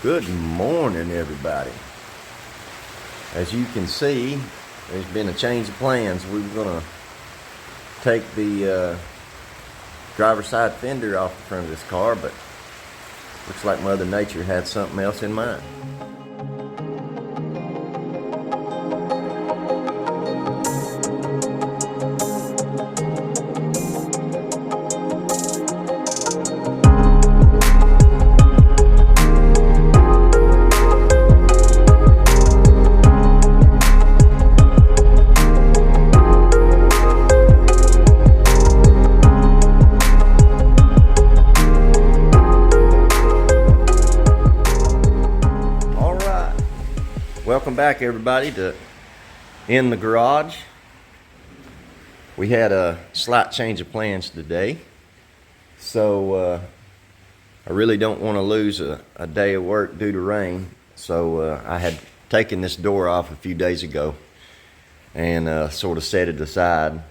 Good morning, everybody. As you can see, there's been a change of plans. We were going to take the driver's side fender off the front of this car, but looks like Mother Nature had something else in mind. Welcome back, everybody, to In the Garage. We had a slight change of plans today, so I really don't want to lose a day of work due to rain. So I had taken this door off a few days ago and sort of set it aside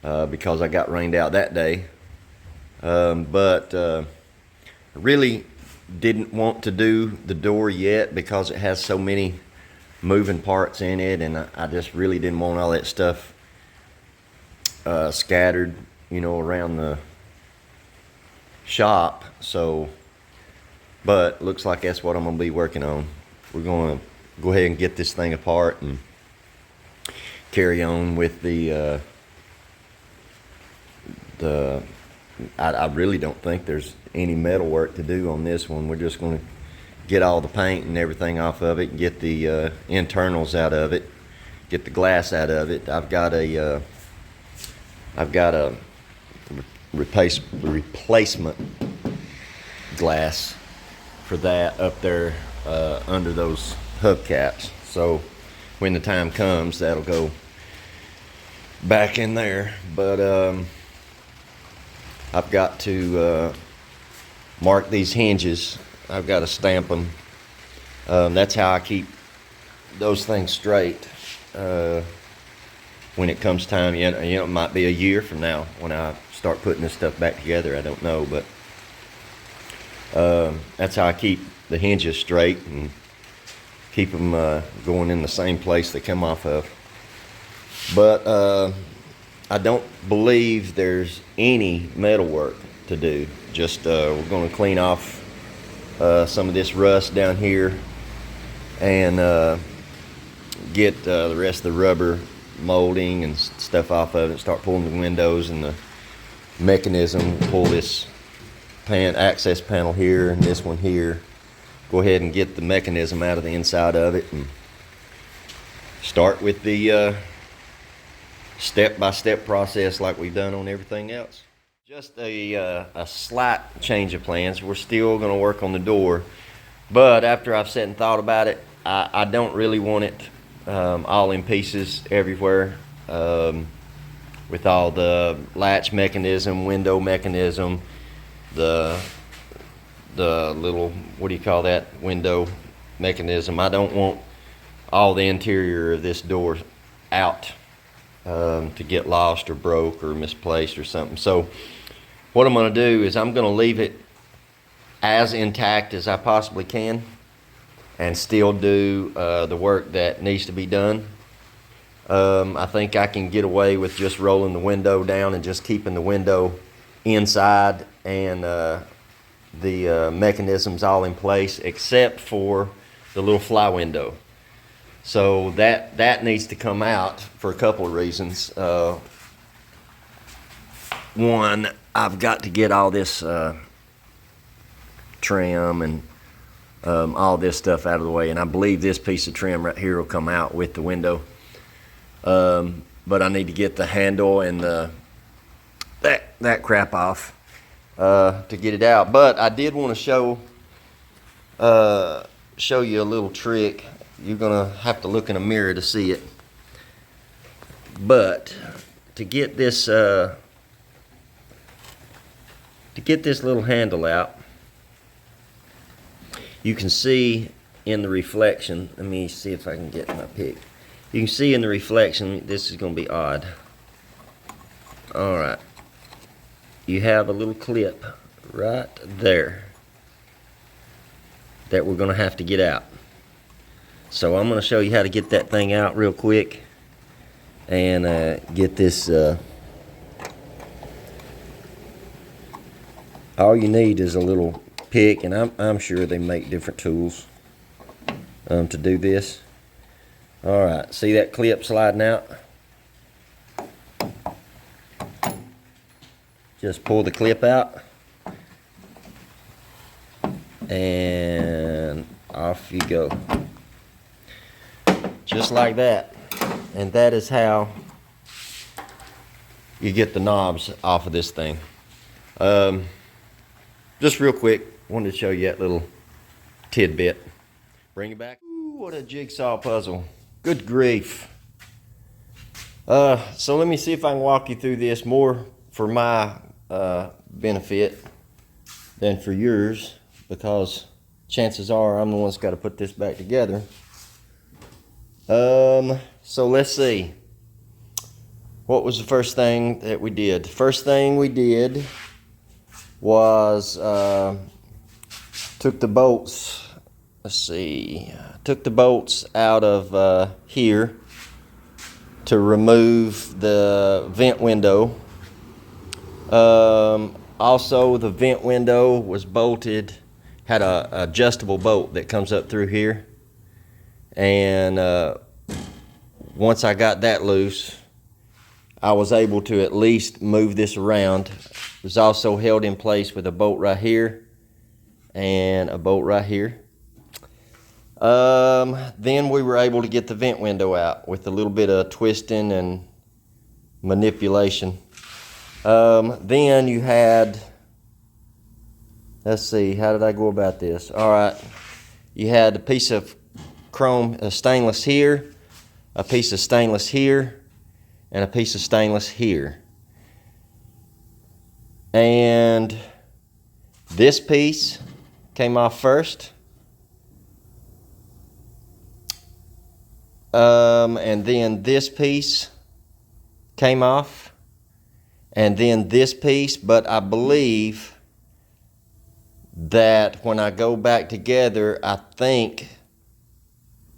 because I got rained out that day. But I really didn't want to do the door yet because it has so many moving parts in it, and I just really didn't want all that stuff scattered, around the shop. So, but looks like that's what I'm gonna be working on. We're gonna go ahead and get this thing apart and carry on with the I really don't think there's any metal work to do on this one. We're just gonna get all the paint and everything off of it, get the internals out of it, get the glass out of it. I've got a replacement glass for that up there under those hubcaps. So when the time comes, that'll go back in there. But I've got to mark these hinges. I've got to stamp them. That's how I keep those things straight when it comes time. It might be a year from now when I start putting this stuff back together. I don't know, but that's how I keep the hinges straight and keep them going in the same place they come off of. But I don't believe there's any metal work to do. Just we're going to clean off some of this rust down here and get the rest of the rubber molding and stuff off of it, start pulling the windows and the mechanism, pull this access panel here and this one here, go ahead and get the mechanism out of the inside of it and start with the step-by-step process like we've done on everything else. Just a slight change of plans. We're still going to work on the door, but after I've sat and thought about it, I don't really want it all in pieces everywhere, with all the latch mechanism, window mechanism, the little, what do you call that, window mechanism. I don't want all the interior of this door out to get lost or broke or misplaced or something. So what I'm going to do is I'm going to leave it as intact as I possibly can and still do the work that needs to be done. I think I can get away with just rolling the window down and just keeping the window inside and the mechanisms all in place except for the little fly window. So that needs to come out for a couple of reasons. One, I've got to get all this trim and all this stuff out of the way, and I believe this piece of trim right here will come out with the window. But I need to get the handle and that crap off to get it out. But I did want to show you a little trick. You're gonna have to look in a mirror to see it. But to get this little handle out, you can see in the reflection, let me see if I can get my pick. You can see in the reflection, this is going to be odd. Alright, you have a little clip right there. that we're gonna have to get out. So I'm gonna show you how to get that thing out real quick and get this. All you need is a little pick, and I'm sure they make different tools to do this. All right, see that clip sliding out? Just pull the clip out, and off you go. Just like that. And that is how you get the knobs off of this thing. Just real quick, wanted to show you that little tidbit. Bring it back. Ooh, what a jigsaw puzzle. Good grief. So let me see if I can walk you through this more for my benefit than for yours, because chances are I'm the one that's got to put this back together. So let's see. What was the first thing that we did? The first thing we did was took the bolts. Let's see. Took the bolts out of here to remove the vent window. Also, the vent window was bolted, had a adjustable bolt that comes up through here. And once I got that loose, I was able to at least move this around. It was also held in place with a bolt right here and a bolt right here. Then we were able to get the vent window out with a little bit of twisting and manipulation. Then you had, let's see, how did I go about this? All right, you had a piece of chrome stainless here, a piece of stainless here, and a piece of stainless here. And this piece came off first. And then this piece came off. And then this piece, but I believe that when I go back together, I think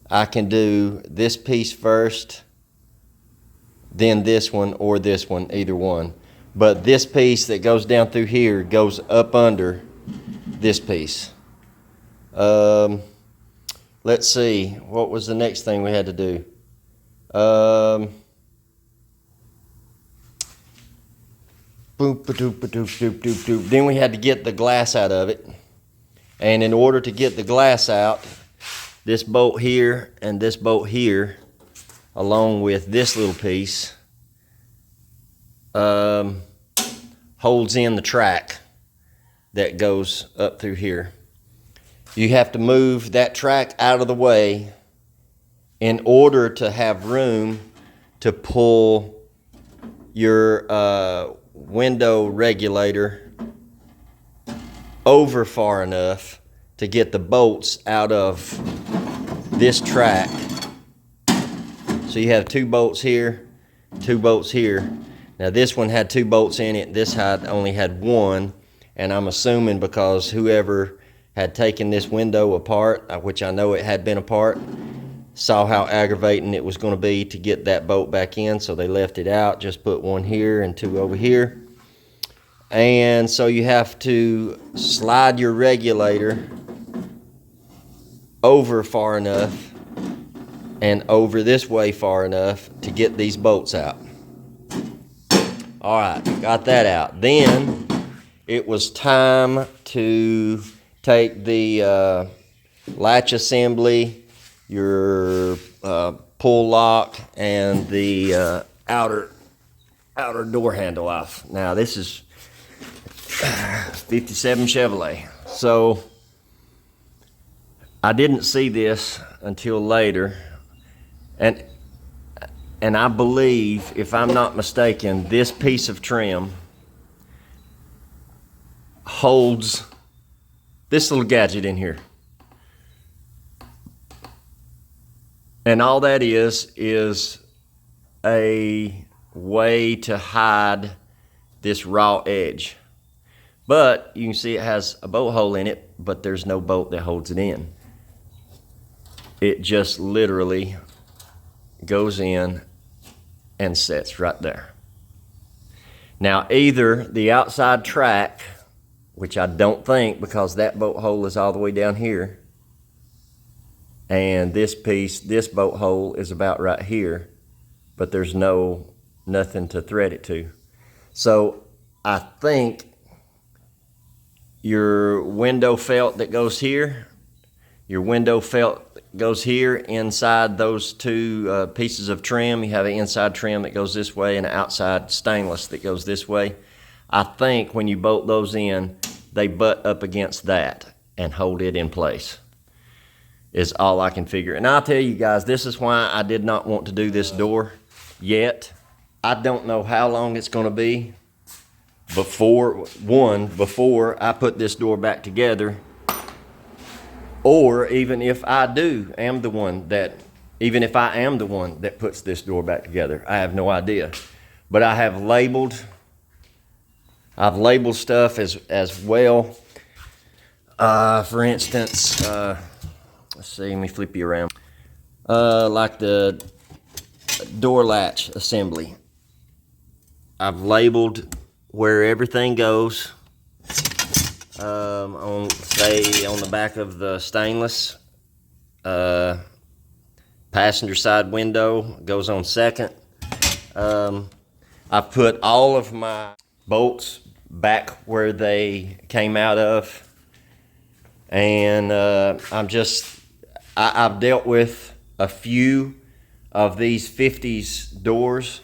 I can do this piece first, then this one, or this one, either one. But this piece that goes down through here goes up under this piece. Let's see, what was the next thing we had to do? Then we had to get the glass out of it. And in order to get the glass out, this bolt here and this bolt here, along with this little piece, holds in the track that goes up through here. You have to move that track out of the way in order to have room to pull your window regulator over far enough to get the bolts out of this track. So you have two bolts here, two bolts here. Now this one had two bolts in it, this only had one, and I'm assuming because whoever had taken this window apart, which I know it had been apart, saw how aggravating it was going to be to get that bolt back in, so they left it out, just put one here and two over here. And so you have to slide your regulator over far enough and over this way far enough to get these bolts out. All right, got that out. Then it was time to take the latch assembly, your pull lock, and the outer door handle off. Now this is 57 Chevrolet. So I didn't see this until later, and I believe, if I'm not mistaken, this piece of trim holds this little gadget in here. And all that is a way to hide this raw edge. But you can see it has a bolt hole in it, but there's no bolt that holds it in. It just literally goes in and sets right there. Now either the outside track, which I don't think, because that bolt hole is all the way down here, and this piece, this bolt hole is about right here, but there's nothing to thread it to. So I think your window felt that goes here, your window felt goes here inside those two pieces of trim. You have an inside trim that goes this way and an outside stainless that goes this way. I think when you bolt those in, they butt up against that and hold it in place, is all I can figure. And I'll tell you guys, this is why I did not want to do this door yet. I don't know how long it's going to be before I put this door back together, or even if I am the one that puts this door back together. I have no idea. But I've labeled stuff as well. For instance, let's see, let me flip you around. Like the door latch assembly. I've labeled where everything goes. On the back of the stainless, passenger side window goes on second. I put all of my bolts back where they came out of, and I've dealt with a few of these 50s doors,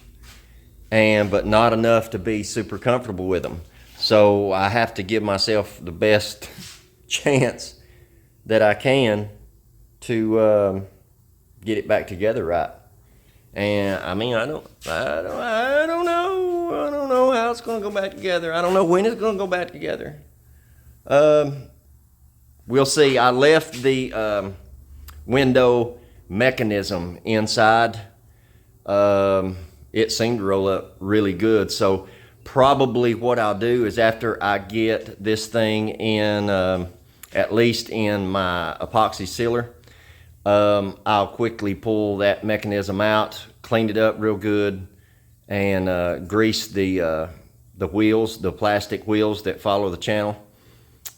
but not enough to be super comfortable with them. So I have to give myself the best chance that I can to get it back together right. And I mean, I don't know how it's going to go back together. I don't know when it's going to go back together. We'll see. I left the window mechanism inside. It seemed to roll up really good. So probably what I'll do is, after I get this thing in, at least in my epoxy sealer, I'll quickly pull that mechanism out, clean it up real good, and grease the wheels, the plastic wheels that follow the channel.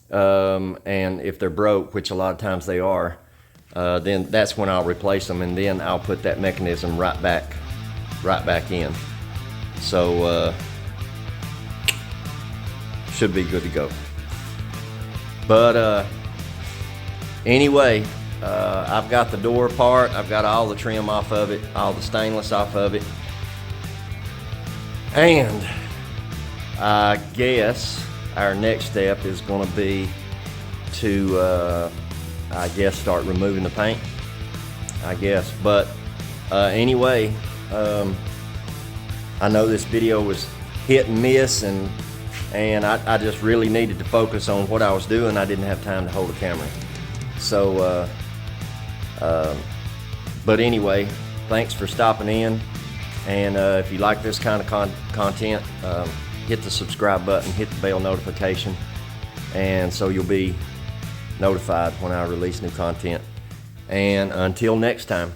And if they're broke, which a lot of times they are, then that's when I'll replace them, and then I'll put that mechanism right back in. So should be good to go. But anyway, I've got the door apart. I've got all the trim off of it, all the stainless off of it, and I guess our next step is going to be to start removing the paint, I guess. But anyway, I know this video was hit and miss, and I just really needed to focus on what I was doing. I didn't have time to hold the camera. So, but anyway, thanks for stopping in. And if you like this kind of content, hit the subscribe button, hit the bell notification, and so you'll be notified when I release new content. And until next time.